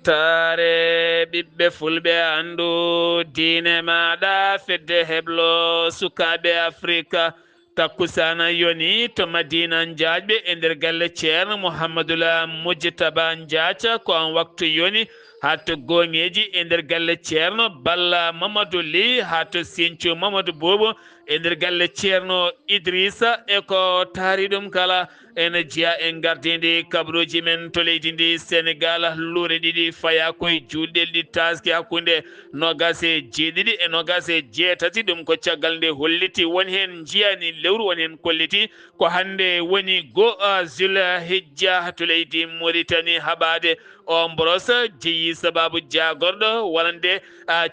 weltare ɓiɓɓe fulɓe andu diine maɗa fedde heblo sukaɓe afrika takkusana yoni to madina jaajɓe e nder galle ceerno mouhamadoula mujtaba diathia ko an waktu yoni ha to goŋeji e nder galle ceerno balla mamadou ly ha to sinthiou mamadou bobo e nder galle ceerno idrissa e ko taari ɗum kala ene jeeya en gardidi kabaruji men to leydi ndi sénégal luure ɗiɗi faya koye julɗel ɗi taski hakkude nogas e jeeɗiɗi e nogas e jeetati ɗum ko caggal nde holliti woni hen jiyani lewru woni hen kolliti ko hande woni zulhijja to leydi mauritanie haɓade o brosa jeeyi sababu jagorɗo walande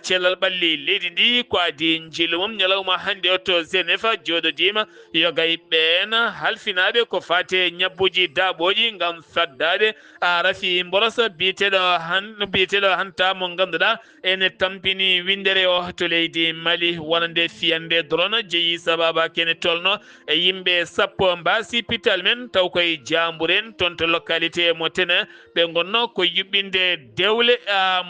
cellal ɓalli leydi ndi ko adi jillu mum ñalawma hande o to Genève jododima yogay ɓen halfinaɓe ko fate ñabbuji daaɓoji gam faddade rafi mborosa biyeteɗo hanta mo ganduɗa ene tampini windere o to leydi Mali walande fiyande drone jeeyi sababa kene tolno e yimɓe sappo mbasi pital men taw koye jamburen toon to localité mo tene ɓe gonno ko yuɓɓinde dewle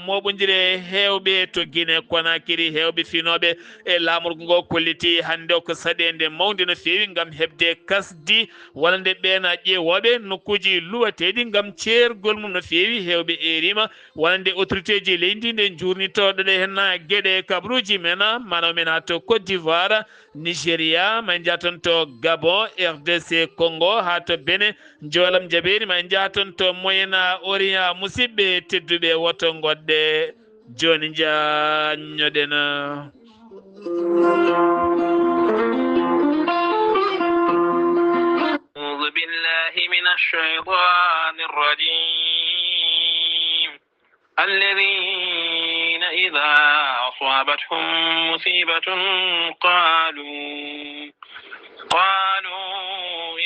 moɓodire hewɓe to Guinée Conakry hewɓe finoɓe e lamorgo ngo kolliti hande ko saɗede mawde no fewi gam hebde kasdi walande ɓen ƴeewoɓe nokkuji luwateɗi gam ceergol mum no fewi hewɓe erima walande autorité ji leydi nde jurnitoɗo ɗe hen gueɗe kabaruji men manaw men to Côte d'Ivoire Nigéria ma jaton to Gabon RDC Congo ha to Bénin jolam jaɓeri ma jaton to Moyen Orient musidɓe tedduɓe woto goɗɗe joni jañoɗen أعوذ بالله من الشيطان الرجيم الذين إذا أصابتهم مصيبة قالوا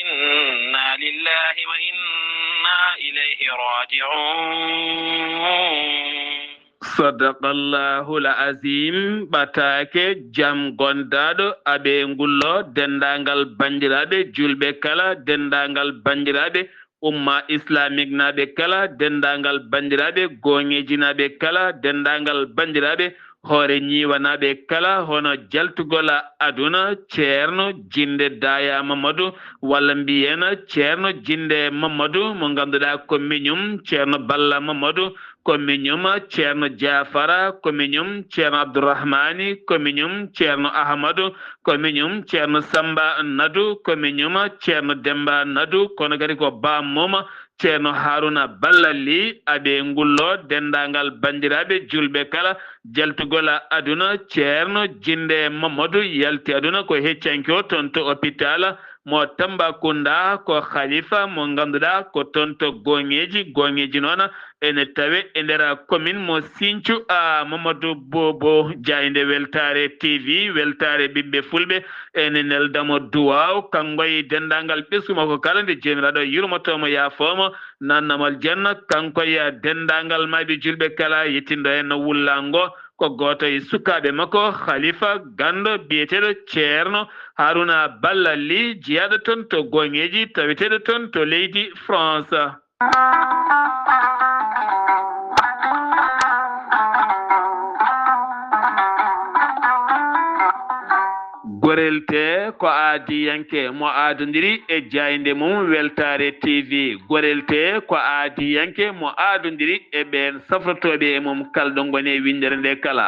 إنا لله وإنا إليه راجعون صدق الله العظيم batake jam gondaɗo aɓe ngullo dendagal bandiraɓe julɓe kala dendagal bandiraɓe umma islamique naɓe kala dendagal bandiraɓe goŋeji naɓe kala dendagal bandiraɓe hoore ñiwanaɓe kala hono jaltugol aduna ceerno jinde daya mamadou walla mbiyena ceerno jinde mamadou mo ganduɗa ko miñum ceerno balla mamadou ko miñum ceerno diafara ko miñum ceerno abdourahmani ko miñum ceerno ahmadou ko miñum ceerno samba nadou ko miñum ceerno demba nadou kono kadi ko bammuma ceerno haruna ballali aɓe ngullo dendagal bandiraɓe julɓe kala jaltugol aduna ceerno jinde mamadou yalti aduna ko heccanki o toon to hôpital mo Tambacounda ko khalifa mo ganduɗa ko toon to goŋeji noon ene tawe e nder commune mo Sinthiou Mamadou Bobo Diaynde Weltare TV weltare ɓiɓɓe fulɓe ene neldamo duwaw kankoye dendagal ɓesguma ko kala nde jomiraɗo yurmotomo yafomo nannamal janna kankoye dendagal mayɓe julɓe kala yettindo hen wullango ko goto e sukaɓe makko khalifa gando biyeteɗo ceerno haruna ballali jeyaɗo toon to goŋeji taweteɗo toon to leydi France gorelte ko aadiyanke mo aadodiri e jayde mum weltare TV gorelte ko aadiyanke mo aadodiri e ɓen safrotoɓe e mum kalɗo goni e windere nde kala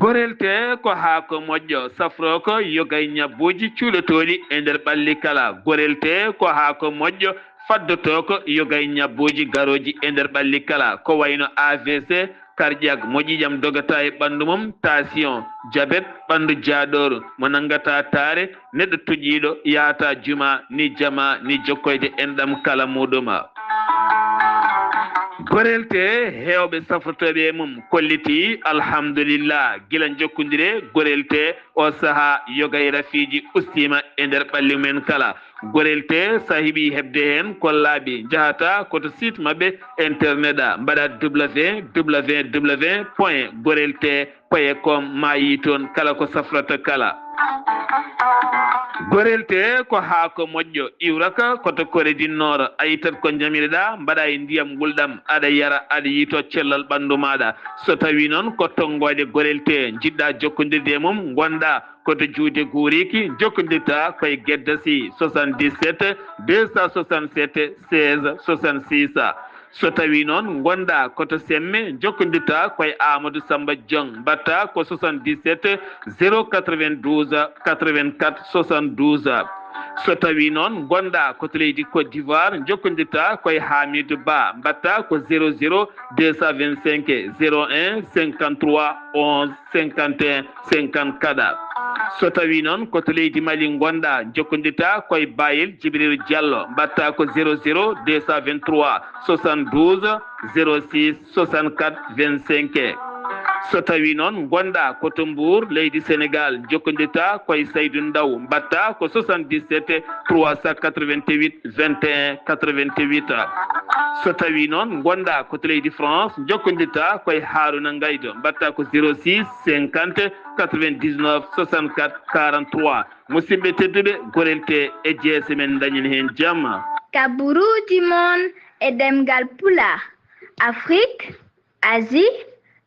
gorelte ko haako moƴƴo safro ko yogay ñabbuji cuuɗotoɗi e nder ɓalli kala gorelte ko haako moƴƴo faddoto ko yogay ñabbuji garoji e nder ɓalli kala ko wayno AVC cardiaque moƴƴijam dogata e ɓandu mum tension diabète ɓandu jaaɗoru mo nangata taare neɗɗo tuƴiɗo yahata juma ni jama ni jokkoyde enɗam kala muɗuma gorelte hewɓe safrotoɓe mum kolliti alhamdulillah gila jokkodire gorelte o saaha yogay rafiji ustima e nder ɓalli men kala gorelte sahibi hebde hen ko laaɓi jahata koto site mabɓe internet mbaɗa www.gorelte.com ma yi toon kala ko safrata kala gorelte ko haako moƴƴo iwraka koto koredi nooro a yitat ko jamireɗa mbaɗa e ndiyam gulɗam aɗa yara aɗa yito cellal ɓandu maɗa so tawi noon ko tonggode gorelte jiɗɗa jokkodirde e mum gonɗa koto juude guuriki jokkodirta koye gueddasi 77 267 16 66 so tawi noon gonɗa koto semme jokkodirta koye Amadou Samba Diong mbatta ko 77 092 84 72 so tawi noon gonɗa koto leydi Côte d'Ivoire jokkodirta koye Hamidou Ba mbatta ko 00 225 01 53 11 51 54 so tawi noon koto leydi Mali gonɗa jokkodirta koye Bayel Djibril Diallo mbatta ko 00 223 72 06 64 25 so tawi noon gonɗa koto Mbour leydi Sénégal jokkodirta koye Saydou Ndaw mbatta ko 77 388 21 88 so tawi noon gonɗa koto leydi France jokkodirta koye Harouna Ngaydo mbatta ko 06 50 99 64 43 musidɓe tedduɓe gorelte e jeese men dañen hen jamma kaburuji mon e demgal pula Afrique Asie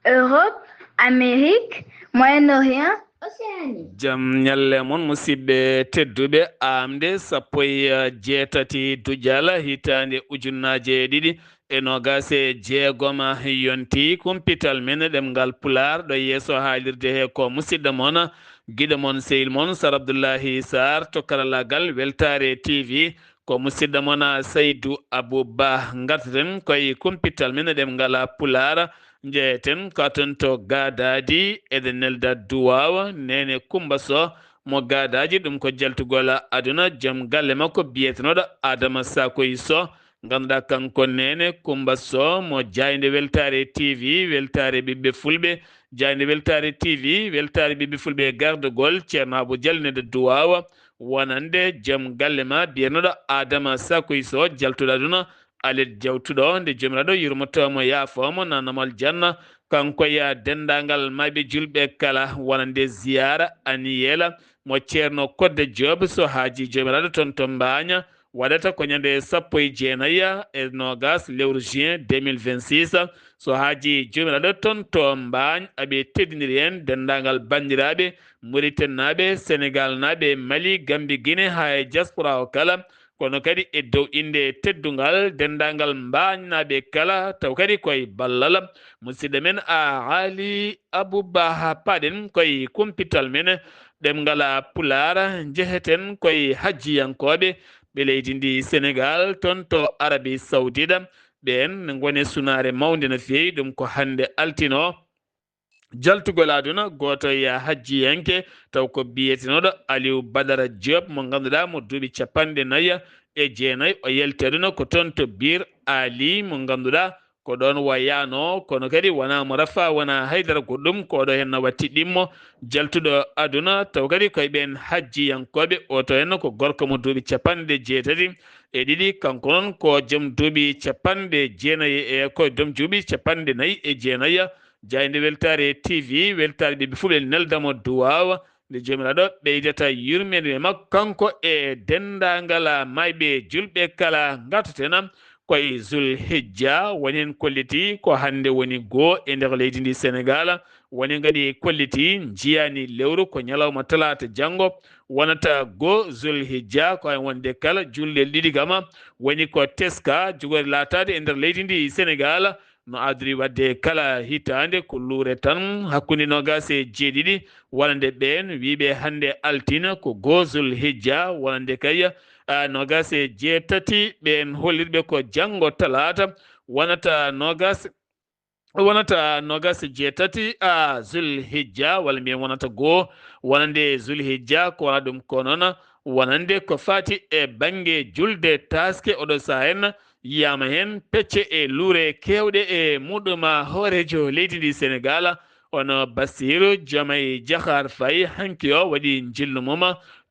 Europe Amérique Moyen-Orient Océanie jam ñalle mon musidɓe tedduɓe amde sappo e jeetati dujala hitande ujunnaje ɗiɗi e nogase jeegoma yonti kumpital men ɗemgal pular ɗo yeeso haalirde he ko musidɗo mon guiɗo mon sehil mon Sar Abdoullahi Sarr to karallagal Weltare TV ko musidɗo mon Saydou Abouba gartaten koye kumpital men ɗemgal pular jeeten katon to gadadi eɗen nelda duwawa nene Kumba Sow mo gadaji ɗum ko jaltugol aduna joom galle makko biyetenoɗo Adama Sakoy Sow ganduɗa kanko nene Kumba Sow mo jayde Weltare TV Weltare ɓiɓɓe fulɓe jayde Weltare TV Weltare ɓiɓɓe fulɓe gardugol ceerno Abou Diallo nede duwawa wonande joom galle ma biyetenoɗo Adama Sakoy Sow jaltuɗo aduna alet jawtuɗo nde jomiraɗo yurmotomo yaafomo nanamal janna kanko ya dendagal mayɓe julɓe kala wonande ziyara aniyela mo ceerno Kodde Diop so haaji jomiraɗo toon to Mbagna waɗata ko ñande sappo e jeenayya e nogas lewru juin 2026 so haaji jomiraɗo toon to Mbagna aɓe teddiniri hen dendagal bandiraɓe Mauritanie Sénégal naɓe Mali Gambie Guinée ha e diaspora o kala kono kadi e dow inde teddugal dendagal Mbagnaɓe kala taw kadi koye ballal musidɗo men Ali Abouba ha paɗen koye kumpital men ɗemgal pular jeheten koye hajjiyankoɓe ɓe leydi ndi Sénégal toon to Arabie Saoudite ɓen gone sunare mawde no fewi ɗum ko hande altino jaltugol aduna goto ya hajjiyanke taw ko biyetenoɗo Aliou Badara Diop mo ganduɗa mo duuɓi 49 o yalti aduna ko toon to Bir Ali mo ganduɗa ko ɗon wayano kono kadi wona mo rafa wona haydara goɗɗum koɗo hen watti ɗimmo jaltuɗo aduna taw kadi koye ɓen hajjiyankoɓe oto henno ko gorko mo duuɓi 82 kanko noon ko joom duuɓi 90 ko joom duuɓi 49 jayde Weltare TV Weltare ɓiɓɓe fulɓe neldamo duwawa nde jomiraɗo ɓeydata yurmede makko kanko e dendagal mayɓe julɓe kala gartatena koye Zulhijja woni hen kolliti ko hande woni goo e nder leydi ndi Sénégal woni kadi kolliti jiyani lewru ko ñalawma talata janggo wonata goo Zulhijja ko wonde kala julɗe ɗiɗi gama woni ko teska jogori latade e nder leydi ndi Sénégal no adri wadde kala hitande ko luure tan hakkude nogas e jeeɗiɗi wonande ɓen wiɓe hande altina ko goo Zulhijja wonande kay nogas e jeetati ɓen hollirɓe ko janggo talata wonata nogas jeetati Zulhijja walla mbiyen wonata goo wonande Zulhijja ko wona ɗum ko noon wonande ko fati e banggue julde taske oɗo saha hen yiyama hen pecce e luure kewɗe e muɗuma hoorejo leydi ndi Sénégal ono Bassirou Diomaye Diakhar Faye hanki o waɗi jillu mum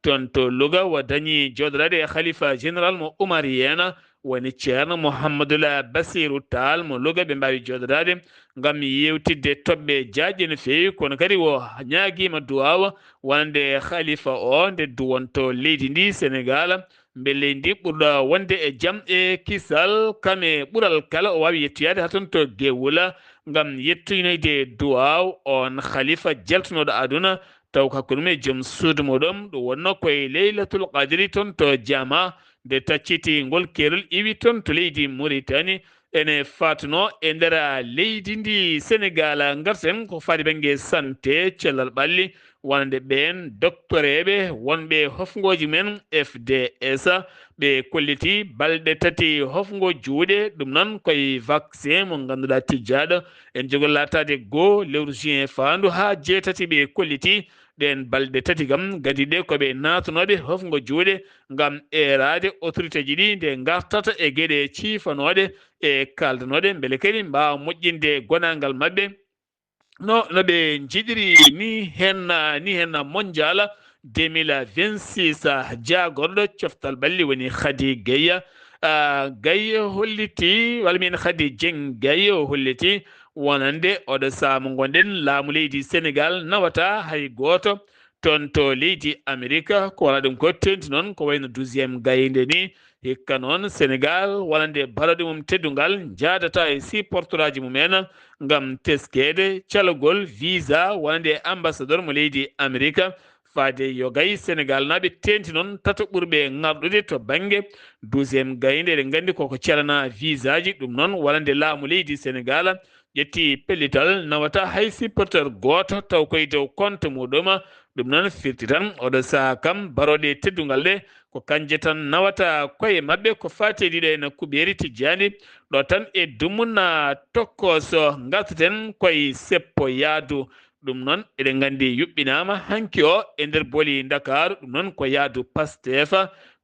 toon to Louga o dañi joɗorade e khalifa général mo Oumar Yena woni ceerno Mouhamadoula Bassirou Tall mo Louga ɓe mbawi jododade ngam yewtidde toɓɓe jaajƴe no fewi kono kadi o ñaaguima duwawa wonande khalifa o nde duwonto leydi ndi Sénégal beele ndi ɓurɗo wonde e jaam e kisal kame ɓuural kala o wawi yettoyade haton to Guewula ngam yettoynoyde duwaw on khalifa jaltunoɗo aduna taw ko hakkude mum e joom suudu muɗum ɗum wonno koye leylatul qadri toon to Diama nde tacciti ngol keerol iwi toon to leydi Mauritanie ene fatuno e nder leydi ndi Sénégal garten ko fadi banggue santé cellal ɓalli wonande ɓen docteur eɓe wonɓe hofgoji men FDS ɓe kolliti balɗe tati hofgo juuɗe ɗum noon koye vaccin mo ganduɗa tijjaɗo en jogol latade goo lewru juin fandu ha jeetati ɓe kolliti ɗen balɗe tati kam gadi ɗe koɓe natanoɓe hofgo juuɗe ngam erade autorité ji ɗi nde gartata e gueɗe ciifanoɗe e kaldanoɗe beele kadi mbawa moƴƴinde gonangal mabɓe noɓe jiiɗiri ni hen mondial 2026 jagorɗo coftal ɓalli woni Khady Gueye Gueye holliti walla min Khady Dieng Gueye o holliti wonande oɗo saha mo gonɗen laamu leydi Sénégal nawata hay goto toon to leydi Amérique ko wona ɗum ko tenti noon ko wayno 12e gayde ni hikka noon Sénégal wonande baloɗe mum teddugal jadata e supporteraji mumen ngam teskede calogol visa wonande ambassadeur mo leydi Amérique faade yo gayi Sénégal naɓe tenti noon tato ɓurɓe ngarɗude to banggue 12e gayde eɗen gandi koko calana visa ji ɗum noon wonande laamu leydi Sénégal ƴetti pellital nawata hay supporteur goto taw koye dow compte muɗum ɗum noon firti tan oɗo saaha kam baroɗe teddugal ɗe ko kanje tan nawata koye mabɓe ko fatediɗo e nokkuɓeri tijjani ɗo tan e dumuna tokkoso gartaten koye seppo yaadu ɗum noon eɗen gandi yuɓɓinama hanki o e nder booli Dakar ɗum noon ko yaadu Pastef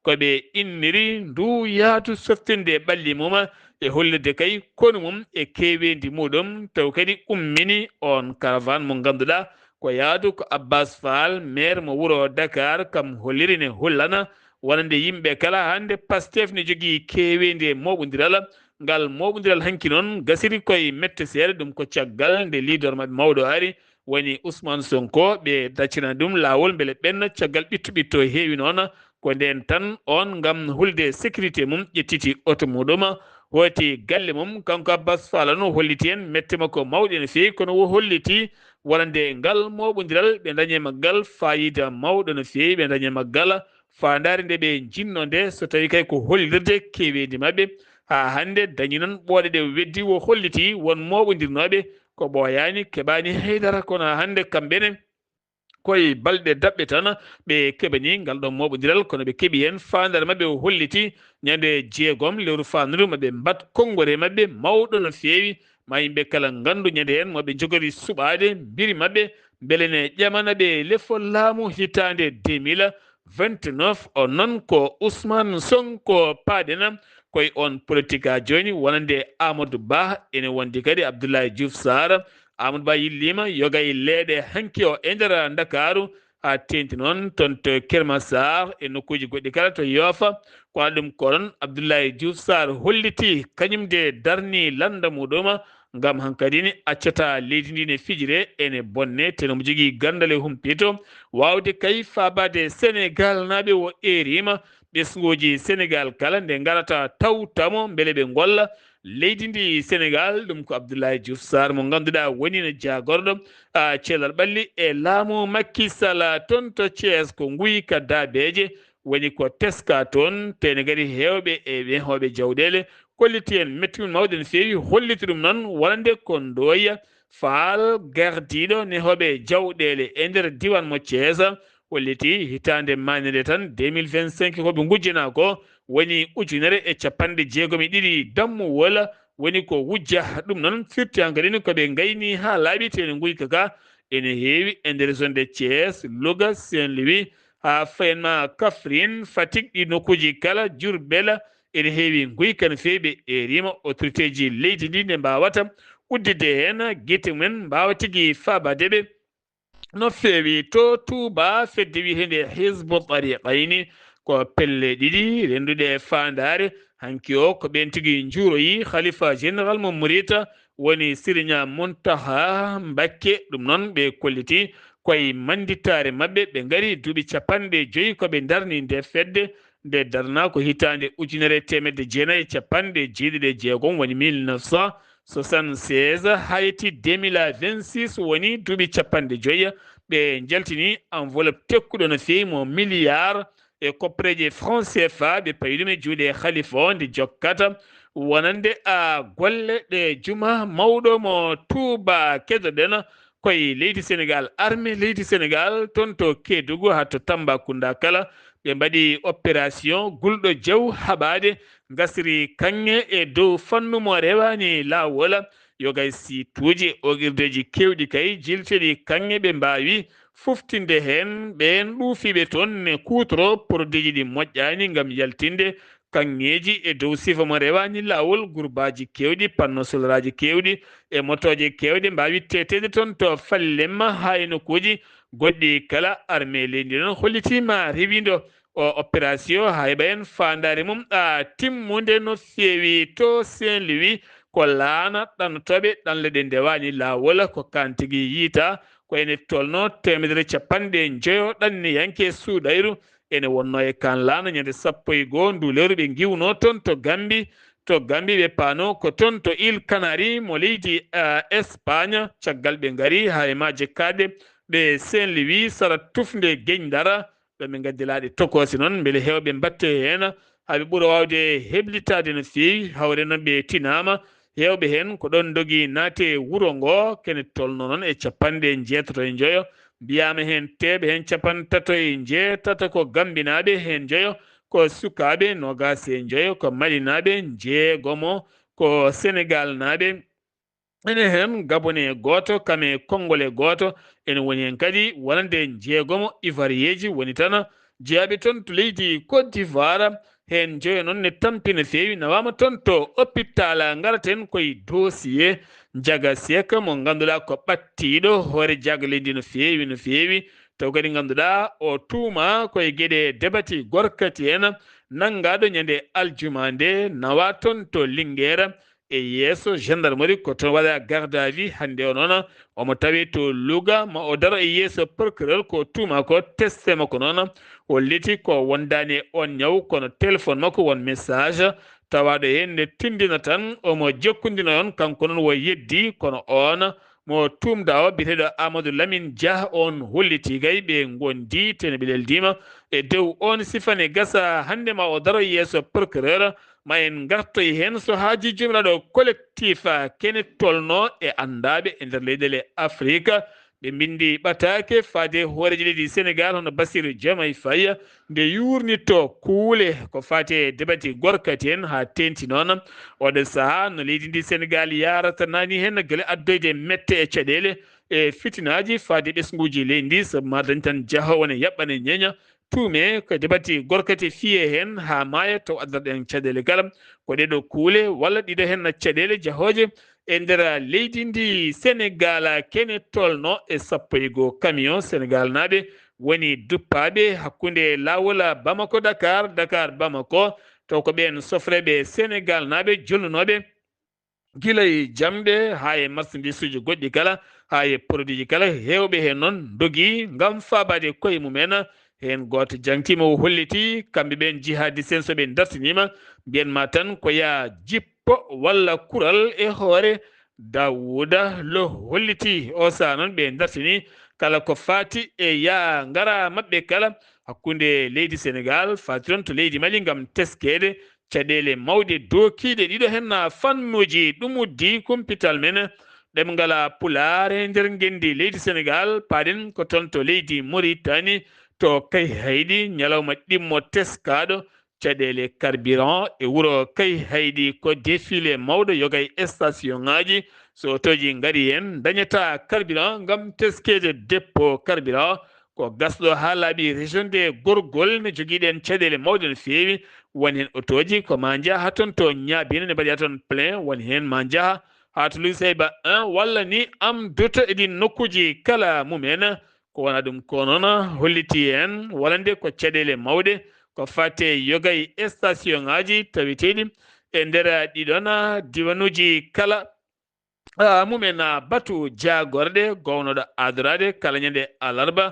koɓe inniri ndu yaadu softinde ɓalli mum e hollirde kay konu mum e kewendi muɗum taw kadi ummini on caravane mo ganduɗa ko yaadu ko Abbas Fall maire mo wuuro Dakar kam holliri ne hollana wonande yimɓe kala hande Pastef ne jogui kewendi e moɓodiral ngal moɓodiral hanki noon gasiri koye mette seeɗa ɗum ko caggal nde leader mabɓe mawɗo ari woni Ousmane Sonko ɓe daccina ɗum lawol beele ɓenna caggal ɓitto ɓitto heewi noon ko nden tan on ngam hulde sécurité mum ƴettiti auto muɗum hooti galle mum kanko Abbas Fall no holliti en mette makko mawɗe no fewi kono wo holliti wonande ngal moɓodiral ɓe dañe maggal fayida mawɗo no fewi ɓe dañe maggal fandare nde ɓe jinno nde so tawi kay ko hollirde kewendi mabɓe ha hande dañi noon ɓooɗe ɗe weddi wo holliti won moɓodirnoɓe ko ɓooyani keɓani haydara kono hande kamɓene koye balɗe daɓɓe tan ɓe keɓani ngal ɗon moɓodiral kono ɓe keeɓi hen fandare mabɓe o holliti ñande jeegom lewru fandu maɓe mbat konngore mabɓe mawɗo no fewi ma yimɓe kala gandu ñande hen moɓe jogori suɓade mbiri mabɓe beele ne ƴamana ɓe lefol laamu hitande 2029 on noon ko Ousmane Sonko paaɗena koye on politique a joni wonande Amadou Ba ene wondi kadi Abdoulaye Diouf Sarr Amadou Ba yillima yoga e leeɗe hanki o e nder Dakaru ha tenti noon toon to Kermassar e nokkuji goɗɗi kala to Yofa ko waɗa ɗum ko noon Abdoulaye Diouf Sarr holliti kañum de darni landa muɗum ngam hankadine accata leydi ndi ne fijire ene bonne tenomo jogui gandal e humpito wawde kay fabade Sénégal naɓe o erima ɓesguji Sénégal kala nde garata tawtamo beele ɓe golla leydi ndi Sénégal ɗum ko Abdoulaye Diouf Sarr mo ganduɗa woni no jagorɗo cellal ɓalli e laamu Macky Sall toon to Thiés ko Guyka Dabeje woni ko teska toon tene kadi hewɓe e wehoɓe jawɗele kolliti en mettimin mawɗe no fewi holliti ɗum noon wonande ko Ndoya Fall gardiɗo nehoɓe jawɗele e nder diwan mo Thiés holliti hitande manede tan 2025 koɓe gujjana ko woni ujunere e capanɗe jeegom e ɗiɗi dammuwol woni ko wujja ɗum noon firti hankadine koɓe gayni ha laaɓi tene Guyka ka ene heewi e nder zone de Thiés Louga Saint-Louis ha fayenma Kaffrine Fatick ɗi nokkuji kala Diourbel ene heewi Guyka no fewi ɓe erima autorité ji leydi ndi ne mbawata uddide hen guite mumen mbawa tigui fabadeɓe no fewi to Touba fedde wiyetede Hizbut Tarqiyyah ko pelle ɗiɗi rendude fandare hanki o ko ɓen tigi juuroyi khalifa général mo mourita woni siriña Muntaha Mbakke ɗum noon ɓe kolliti koye manditare mabɓe ɓe ngari duuɓi 50 koɓe darni nde fedde nde darna ko hitande 1956 woni 1976 hayti 2026 woni duuɓi 50 ɓe jaltini enveloppe tekkuɗo no fewi mo milliard e koppreje franc CFA ɓe payi ɗum e juuɗe khalifa o nde jokkata wonande a golle ɗe juma mawɗo mo Touba kedoɗen koye leydi Sénégal armée leydi Sénégal toon to Kédougou ha to Tambacounda kala ɓe mbaɗi opération gulɗo jaw haɓade gasri kanŋe e dow fannu mo rewani lawol yogay situji oguirdeji kewɗi kay jilteɗi kanŋe ɓe mbawi fuftinde hen ɓen ɗuufiɓe toon ne kutoro produit ji ɗi moƴƴani gam yaltinde kanŋeji e dow sifa mo rewani lawol gurbaji kewɗi panno solaraji kewɗi e motoje kewɗe mbawi tetede toon to fallemma ha e nokkuji goɗɗi kala armée leydi noon hollitima rewido o opération ha heɓa en fandare mum timmude no fewi to Saint-Louis ko laana ɗannotoɓe ɗanleɗe ndewani lawol ko kan tigui yiita ko ene tolno 150 ɗanni yanke suuɗayru ene wonno e kan laana ñande 11 ndu lewru ɓe giwno toon to Gambie ɓe paano ko toon to Île Canaries mo leydi Espagne caggal ɓe ngari ha e maje kadde ɓe Saint-Louis sara tufde Gueñdara ɓe gaddilaɗe tokosi noon beele hewɓe mbatte hen haaɓe ɓuura wawde heblitade no fewi hawre noon ɓe tinama hewɓe hen ko ɗon dogui naate wuuro ngo kene tolno noon e 96 mbiyama hen teɓe hen 37 ko gambinaɓe hen joyo ko sukaɓe 25 ko malinaɓe 6 ko Sénégal naɓe ene hen gabonais goto kame congolais goto ene woni hen kadi wonande 6 ivoirieji woni tan jeeyaɓe toon to leydi Côte d'Ivoire hen joyo noon ne tampina fewi nawama toon to hôpital garaten koye dossier Diaga Seck mo ganduɗa ko ɓattiɗo hoore Diaga leydi no fewi taw kadi ganduɗa o tuuma koye gueɗe debati gorkati en nangaɗo ñande aljuma nde nawa toon to Linguére e yesso gendarmerie ko toon waɗa garde à vue hande o noon omo tawi to Louga ma o daro e yesso procureur ko tuuma ko testé makko noon holliti ko wondani on ñaw kono téléphone makko won message tawaɗo hen nde tindina tan omo jokkodina on kanko noon wo yeddi kono on mo tumda o biyeteɗo Amadou Lamine Dia on holliti kay ɓe gondi tene ɓe leldima e dow on sifane gasa hande ma o daro yesso procureur ma en gartoy hen so haaji jomiraɗo collectif kene tolno e andaɓe e nder leyɗele Afrique ɓe bindi ɓatake faade hooreji leydi Sénégal hono Bassirou Diomaye Faye nde yurnitto kuule ko fate debati gorkati en ha tenti noon oɗo saaha no leydi ndi Sénégal yarata nani hen gueule addoyde mette e caɗele e fitinaji faade ɓesguji leydi ndi sabu ma dañi tan jaaha wona yaɓɓane ñeña tuume ko debati gorkati fiye hen ha maya taw addanɗen caɗele kala ko ɗeɗo kuule walla ɗiɗo hen caɗele jahoje e nder leydi ndi Sénégal kene tolno e 11 camion Sénégal naɓe woni duppaɓe hakkude lawol Bamako Dakar Bamako taw ko ɓen sofreɓe Sénégal naɓe jonnunoɓe guila e jamɗe ha e marchandise uji goɗɗi kala ha e produit ji kala hewɓe hen noon dogui gam fabade koye mumen hen goto jangtima o holliti kamɓe ɓen jihadiste en soɓe dartinima mbiyanma tan ko ya jippo walla kural e hoore Dawouda lo holliti o saha noon ɓe dartini kala ko fati e ya ngara mabɓe kala hakkude leydi Sénégal fati toon to leydi Mali gam teskede caɗele mawɗe dokiɗe ɗiɗo hen fannuji ɗum uddi kumpital men ɗemgal Pulaar e nder gendi leydi Sénégal paɗen ko toon to leydi Mauritanie to Kay Haydi ñalawma ɗimmo teskaɗo caɗele carburant e wuuro Kay Haydi ko défilé mawɗo yogay station ngaji so toji ngari hen dañata carburant gam teskede dépôt carburant ko gasɗo ha laaɓi région de Gorgol ne joguiɗen caɗele mawɗe no fewi woni hen otoji ko ma jaaha toon to ñaabino ne mbaɗiya toon plein woni hen ma jaaha ha to Lusayba 1 walla ni am duto eɗin nokkuji kala mumen ko wona ɗum ko noon holliti en walande ko caɗele mawɗe ko fate yogay station ngaji tawiteɗi e nder ɗiɗon diwanuji kala mumen batu jagorɗe gownoɗo adorade kala ñande alarba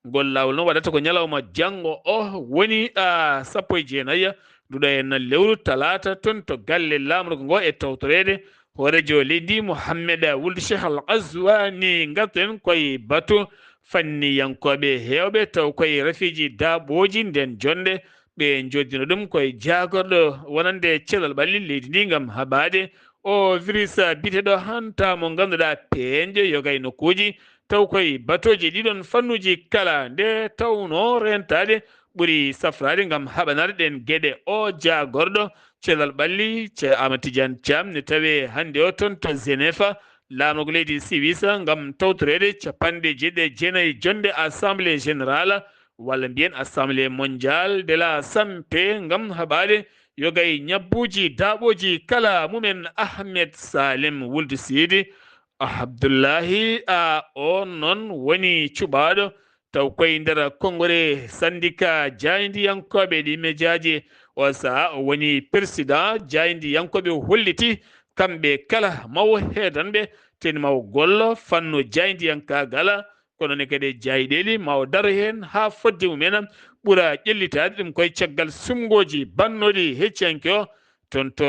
ngol lawol noon waɗata ko ñalawma janggo o woni 19 duɗo en lewru talata ton to galle lamrugo ngo e tawtorede horejo leydi Mouhamed Wuld Cheikh Al Ghazouani garten koye batu fanniyankoɓe hewɓe taw koye rafiji daɓoji nden jonde ɓe joddino ɗum koye jagorɗo wonande celal ɓalli leydi ndi gam haɓade o virus biteɗo hanta mo ganduɗa peeje yogay nokkuji taw koye batoji ɗiɗon fannuji kala nde tawno rentade ɓuuri safrade gam haɓanade ɗen gueɗe o jagorɗo celal ɓalli Amadou Tidiane Thiam ne tawe hande o toon to Genefa laamugo leydi Suisse gam tawtorede capanɗe jeɗɗe jonde assemblée générale walla mbiyen assemblée mondiale de la santé gam haɓade yogay ñabbuji daɓoji kala mumen Ahmed Salim Wuld Sidi Abdoullahi on noon woni cuɓaɗo taw koye nder konngore syndicat jaydiyankoɓe ɗi médiaji o saha o woni président jaydiyankoɓe holliti kamɓe kala mawo heedanɓe ten mawo gollo fanno jaydiyankagal kono ne kadi jayɗeli mawo daro hen ha fodde mumen ɓuura ƴellitade ɗum koye caggal sumgoji bannoɗi hecciyanke o toon to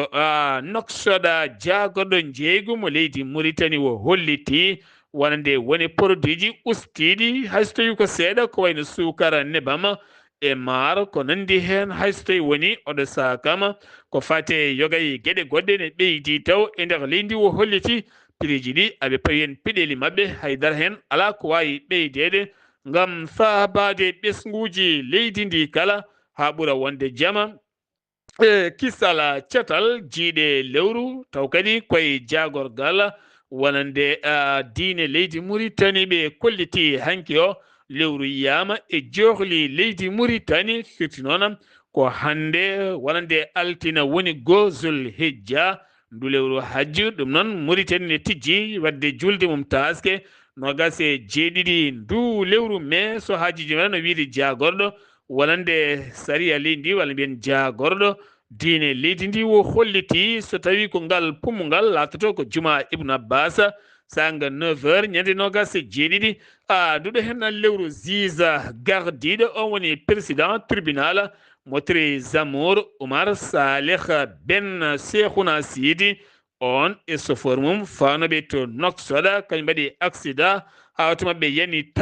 noksoɗa jagorɗo jeygu mo leydi Mauritanie o holliti wonande woni produit ji ustiɗi hayso tawi ko seeɗa ko wayno sukara nebam e maaro ko nandi hen hayso tawi woni oɗo sakama ko fate yogay gueɗe goɗɗe ne ɓeydi taw e nder leydi o holliti prix ji ɗi aɓe pawi hen peɗeli mabɓe haydara hen ala ko wawi ɓeydede gam faabade ɓesguji leydi ndi kala ha ɓuura wonde jama kisal cetal jiiɗe lewru taw kadi koye jagorgal wonande diine leydi Mauritanie ɓe kolliti hanki o lewru yiyama e johli leydi Mauritanie firti noon ko hande wonande altina woni gozul hijja ndu lewru hajju ɗum noon Mauritanie ne tijji wadde julde mum taske nogas e jeeɗiɗi ndu lewru mai so hajiji men no wiide jagorɗo wonande sariya leydi ndi walla mbiyen jagorɗo diine leydi ndi wo holliti so tawi ko ngal pumugal latoto ko juma Ibn Abbas sanga 9h ñande nogas e jeeɗiɗi duɗo hen lewru ziza gardiɗo on woni président tribunal motre Zamour Oumar Saleh Ben Cheikhouna Sidi on e sofor mum fanoɓe to noksoɗa kañum mbaɗi accident ha to mabɓe yani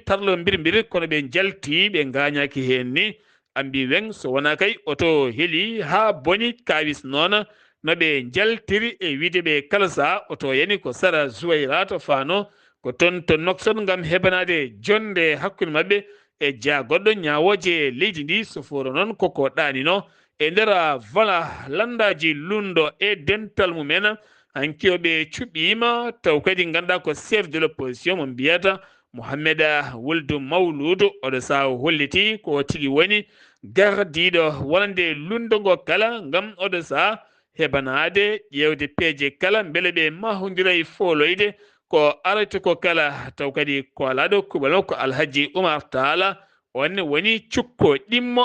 tarlo birbir kono ɓe jalti ɓe gañaki hen ni ambi weng so wona kay oto heeli ha boni kawis noon noɓe jaltiri e wiide ɓe kala saha oto yani ko Sara Zouaira to fano ko toon to noksod gam hebanade jonde hakkude mabɓe e jagorɗo ñawoje leydi ndi soforo noon koko ɗanino e nder voilà landaji lundo e dental mumen hanki oɓe cuɓɓima taw kadi ganduɗa ko chef de l'opposition mo mbiyata Mouhamed Wuld Mawlud oɗo saha holliti ko tigui woni gardiɗo wonande lundogo kala gam oɗo saha hebanade ƴewde peeje kala beele ɓe mahodira e foloyde ko arata ko kala taw kadi ko alaɗo kuɓal ko Alhaji Oumar Talla on woni cukko ɗimmo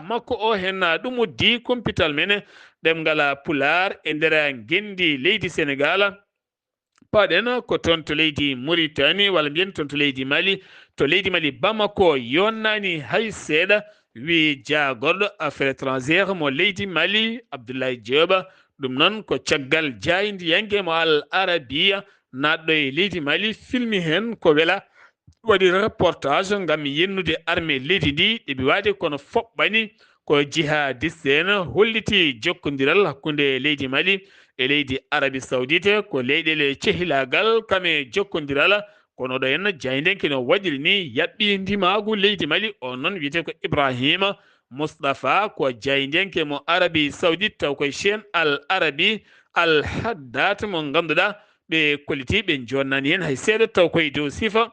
makko o hen ɗum uddi kumpital men ɗemgal pular e nder gendi leydi Sénégal paɗen ko toon to leydi Mauritanie walla mbiyen toon to leydi Mali Bamako yonnani hay seeɗa wi jagorɗo affaire étrangère mo leydi Mali Abdoulaye Diop ɗum noon ko caggal jaydiyanke mo Al Arabiya naɗɗo e leydi Mali filmi hen ko wela waɗi reportage gam yennude armée leydi ndi ɗeɓe wade kono foɓɓani ko jihadiste en holliti jokkodiral hakkude leydi Mali e leydi Arabie Saoudite ko leyɗele cehilagal kame jokkodiral kono ɗo henna jaydenke no waɗiri ni yaɓɓi ndimagu leydi Mali on noon wiyete ko Ibrahima Moustapha ko jaydenke mo Arabie Saoudite taw koye chaine Al Arabi Al Haddat mo ganduɗa ɓe kolliti ɓe jonnani hen hay seeɗa taw koye dow sifa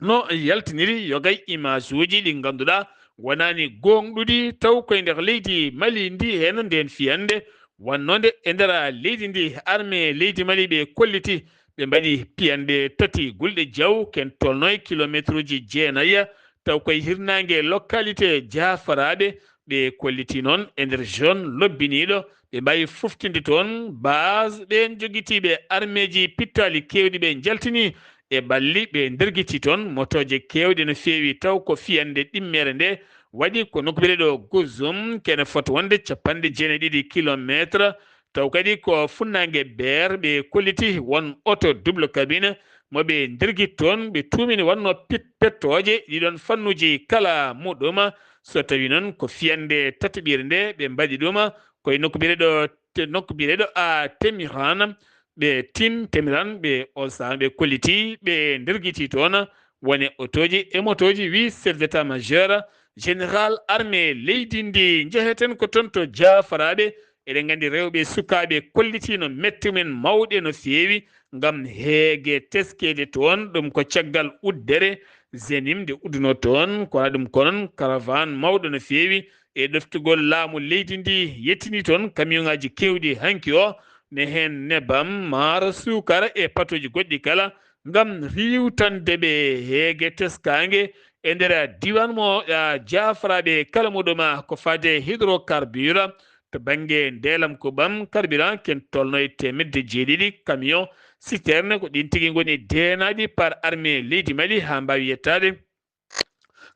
no yaltiniri yogay image uji ɗi ganduɗa wonani gonɗuɗi taw koye nder leydi Mali ndi hen nden fiyande wannode e nder leydi ndi armée leydi Mali ɓe kolliti ɓe mbaɗi piyande tati gulɗe jaw ken tolnoye kilométre uji jeenayya taw koye hirnangue localité Diafaraɓe ɓe kolliti noon e nder zone lobbiniɗo ɓe mbawi foftinde toon base ɓen joguitiɓe armeji pittali kewɗi ɓe jaltini e balli ɓe nderguiti toon motoje kewɗe no fewi taw ko fiyande ɗimmere nde waɗi ko nokkure ɗo Guzum kene foti wonde 92 kilométre taw kadi ko funnague beer ɓe kolliti won auto double cabine moɓe nderguit toon ɓe tumini wanno pettoje ɗiɗon fannuji kala muɗum so tawi noon ko fiyande tataɓire nde ɓe mbaɗi ɗum koye nokkubire ɗo a Temiran ɓe tin Temiran ɓe osa ɓe kolliti ɓe nderguiti toon wone autoji e motoji wi chef d'état majeur général armée leydi ndi jeheten ko toon to jafaraɓe eɗen gandi rewɓe sukaɓe kollitino metti men mawɗe no fewi ngam heege teskede toon ɗum ko caggal uddere zenim de udduno toon kono ɗum konon caravane mawɗo no fewi e ɗoftugol laamu leydi ndi yettini toon camion ngaji kewɗi hanki o ne hen nebam maaro sukara e patoji goɗɗi kala ngam riwtande ɓe heege teskage e nder diwan mo jafaraɓe kala muɗum ko fade hydrocarbure to banggue ndelam ko ɓam carburant ken tolno e 1.7 camion citerne ko ɗin tigui goni denaɗi par armée leydi Mali ha mbawi yettade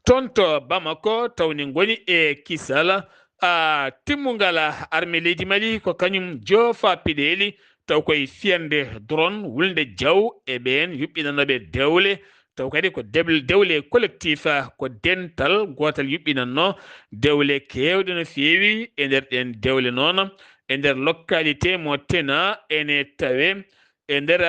toon to Bamako tawni goni e kisal timmugal armée leydi Mali ko kañum joofa piɗeli taw koye fiyande drone wulde diaw e ɓen yuɓɓinanoɓe dewle taw kadi ko dewle collectif ko dental gotal yuɓɓinanno dewle kewɗe no fewi e nder ɗen dewle noon e nder localité mo tena ene tawe e nder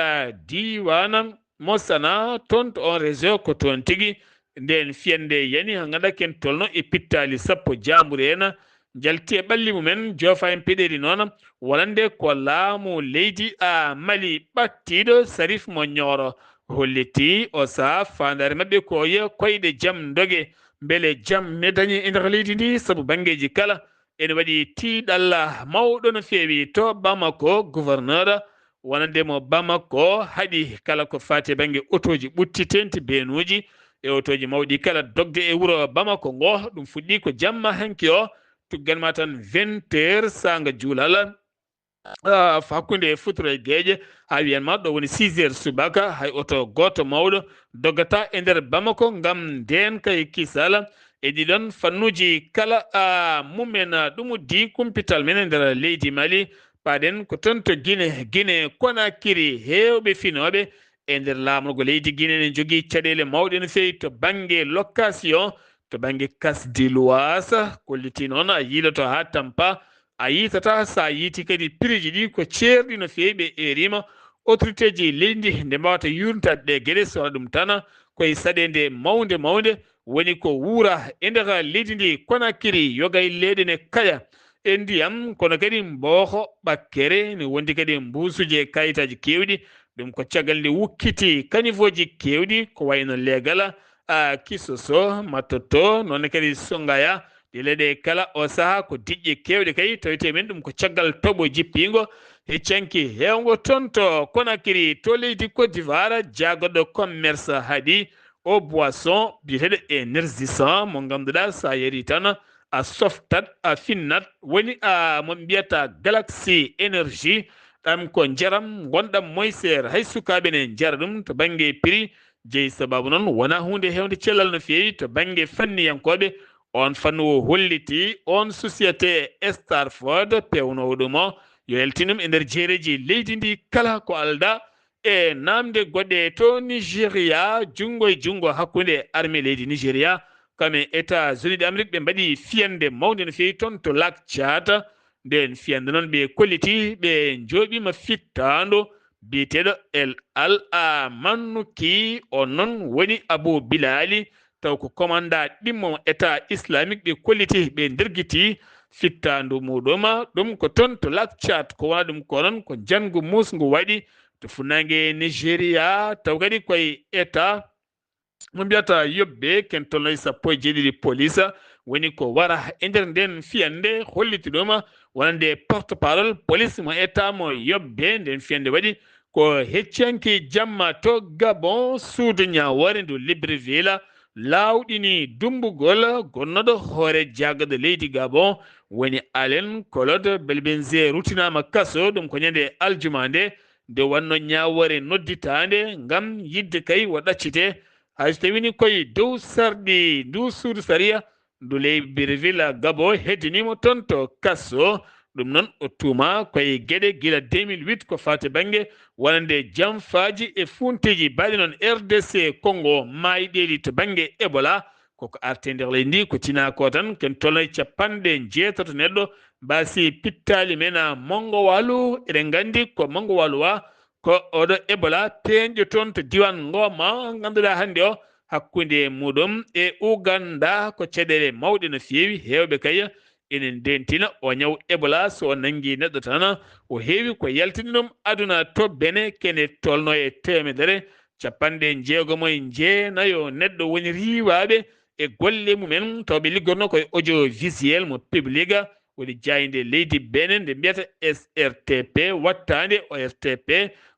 diwan Mosana toon to on région ko toon tigui nden fiyande yani ha ganduɗa ken tolno e pittali sappo jamburu en jalti e ɓalli mumen jofa en peɗeli noon wonande ko laamu leydi Mali ɓattiɗo Sarif mo Nioro holliti o saha fandare mabɓe ko yo koyɗe jaam dogue beele jaam ne dañi e nder leydi ndi saabu banggueji kala ene waɗi tiiɗal mawɗo no fewi to Bamako gouverneur wonande mo Bamako haɗi kala ko fati banggue autoji ɓuttitenti benuji e autoji mawɗi kala dogde e wuuro Bamako ngo ɗum fuɗɗi ko jamma hanki o tugganma tan 20 heures sanga juulal hakkude futuro e gueƴe ha wiyanma ɗo woni 6 heures subaka hay auto goto mawɗo doggata e nder Bamako ngam nden kay kisala e ɗiɗon fannuji kala mumen ɗumuddi kumpital men e nder leydi Mali paɗen ko toon to Guinée Conakry hewɓe finoɓe e nder lamrugo leydi Guinée ne jogui caɗele mawɗe no fewi to banggue location to banggue kasdi luwasa kolliti noon a yiiloto ha tampa a yitata sa yiiti kadi prix ji ɗi ko ceerɗi no fewi ɓe erima autorité ji leydi nde mbawata yurnitade ɗe gueɗe sowona ɗum tan koye saɗede mawde woni ko wuura e nder leydi ndi Conakry yogay leyɗe ne kaya e ndiyam kono kadi mbooho ɓakkere ne wondi kadi mbusuji e kayitaji kewɗi ɗum ko caggal nde wukkiti caniveau ji kewɗi ko wayno leegal kisoso mattoto noon kadi songaya ɗi leyɗe kala o saaha ko diƴƴe kewɗe kay tawite men ɗum ko caggal toɓo jippingo heccanki hewgo toon to Conakry to leydi Côte d'Ivoire jagoɗo commerce haaɗi o boisson biyeteɗo énergisant mo ganduɗa sa yari tan a softat a finnat woni mo mbiyata Galaxy énergie ɗam ko jaram gonɗam moysere hay sukaɓe ne jara ɗum to banggue prix jeeyi sababu noon wona hunde hewde cellal no fewi to banggue fanniyankoɓe on fannu o holliti on société Starford pewnowo ɗum o yo yaltinum e nder jeereji leydi ndi kala ko alda e namde goɗɗe to Nigéria jungo e jungo hakkude armée leydi Nigéria kame États-Unis d'Amérique ɓe mbaɗi fiyande mawde no fewi toon to lac Tchad nden fiyande noon ɓe kolliti ɓe jooɓima fittando biyeteɗo El Al Manouki on noon woni Abou Bilali taw ko commanda ɗimmo état islamique ɓe kolliti ɓe nderguiti fittandu muɗum ɗum ko toon to lac Tchad ko wona ɗum ko noon ko jangu musgu waɗi to funnague Nigéria taw kadi koye état mo mbiyata yobbe ken tolnoy sappo e jeeɗiɗi police woni ko wara e nder nden fiyande holliti ɗum wonande porte parole police mo état mo yobbe nden fiyande waɗi ko heccanki jamma to Gabon suudu Niawore ndu Libreville lawɗini dumbugol gonnoɗo hoore jagade leydi Gabon woni Alain Claude Belbenze rutinama kaso ɗum ko ñande aljuma nde wanno ñawore nodditande ngam yidde kay wo ɗaccite hayso tawini koye dow sarɗi ndu suudu sariya ndu Libreville Gabon heddinimo toon to kasso ɗum noon o tuuma koye gueɗe gila 2008 ko fate banggue wonande jamfaji e funteji mbaɗi noon RDC Congo mayiɗeli to banggue Ebola koko arte nder leydi ndi ko tina ko tan ken tolno capanɗe jeetato neɗɗo mbasi pittali men Mongo Walu eɗen gandi ko Mongo Walu wa ko oɗo Ebola peñƴo toon to diwan Ngoma ganduɗa hande o hakkude muɗum e Uganda ko caɗele mawɗe no fewi hewɓe kay enen dentina o ñaw Ebola so nangi neɗɗo tan o heewi ko yaltini ɗum aduna to bene kene tolno e temedere capanɗe jeegom e jeenayo neɗɗo woni riwaɓe e golle mumen tawɓe liggorno koye audiovisuel mo publiga woni jayde leydi Benin nde mbiyata SRTP wattande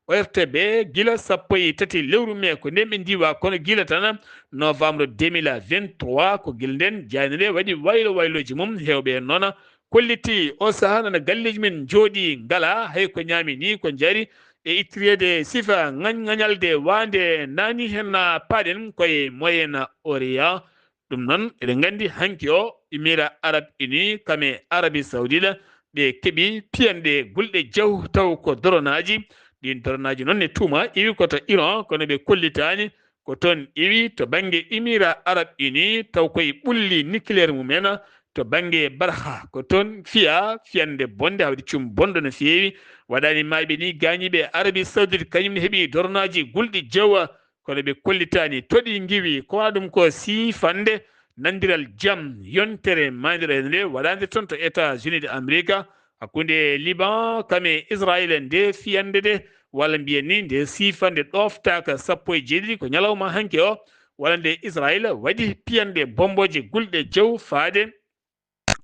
ORTB gila sappo e tati lewru mai ko nden ɓe ndiwa kono gila tan novembre 2023 ko gila nden jayde nde waɗi wayloji mum hewɓe noon kolliti o saaha nana galleji men jooɗi ngala hay ko ñaami ni ko jaari e ittirede sifa ŋañalde wande nani hen paaɗen koye moyen orient ɗum noon eɗen gandi hanki o Émirats Arabes Unis kame Arabie Saoudite ɓe keeɓi piyanɗe gulɗe jaw taw ko doronaji ɗin doronaji noon ne tuuma iwi koto Iran kono ɓe kollitani ko toon iwi to banggue Émirats Arabes Unis taw koye ɓulli nucléaire mumen to banggue Barha ko toon fiyande bonde hawde cum bonɗo no fewi waɗani mayɓe ni gañiɓe Arabie Saoudite kañumne heeɓi doronaji gulɗi jawa kono ɓe kollitani toɗi giwi ko waɗa ɗum ko sifande nandiral jaam yontere mandirede nde waɗande toon to États-Unis d'Amérique hakkude Liban kame Israël nde fiyande de walla mbiyen ni nde sifande ɗoftaka sappo e jeeɗiɗi ko ñalawma hanke o walla nde Israël waɗi piyanɗe bomboje gulɗe jaw faade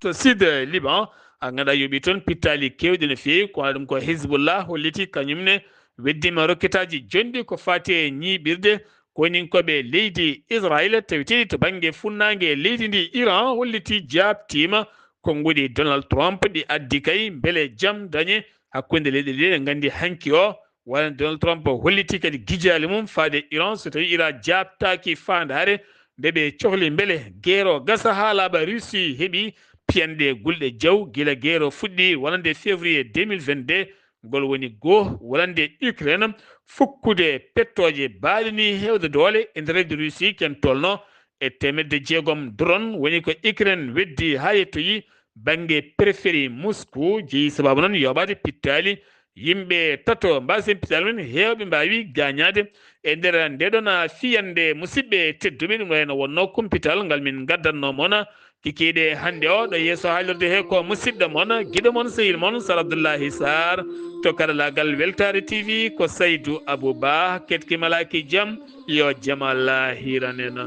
to sud Liban a ganduɗa yooɓi toon pittali kewɗe no fewi ko waɗa ɗum ko Hezbollah holliti kañumne weddima rokketaji jonɗi ko fati e ñiɓirde koni koɓe leydi Israël tawiteɗi to banggue funnague leydi ndi Iran holliti jabtima konguɗi Donald Trump ɗi addi kay beele jaam dañe hakkude leyɗe ɗi ɗe gandi hanki o walla Donald Trump holliti kadi guijali mum faade Iran so tawi Iran jabtaki fandare ndeɓe cohli beele guerre o gasa ha laaɓa Russie heeɓi piyanɗe gulɗe jaw guila guerre o fuɗɗi wonande février 2022 ngol woni goo wolande Ukraine fukkude pettoje baaɗini hewde doole e nder leydi Russie ken tolno e temedde jeegom drone woni ko Ukraine weddi ha yettoyi banggue préféré Moscou jeeyi sababu noon yoɓade pittali yimɓe tato mbasen pittali men hewɓe mbawi gañade e nder ndeɗon fiyande musidɓe tedduɓe ɗum wayno wonno kumpital ngal min gaddanno mona kikiɗe hande o ɗo yeeso haalirde he ko musidɗo moon guiɗo moon sehil moon Sar Abdoullahi Sarr to karallagal Weltare TV ko Saydou Abouba ketki malaki jaam yo jaam Allah hiranena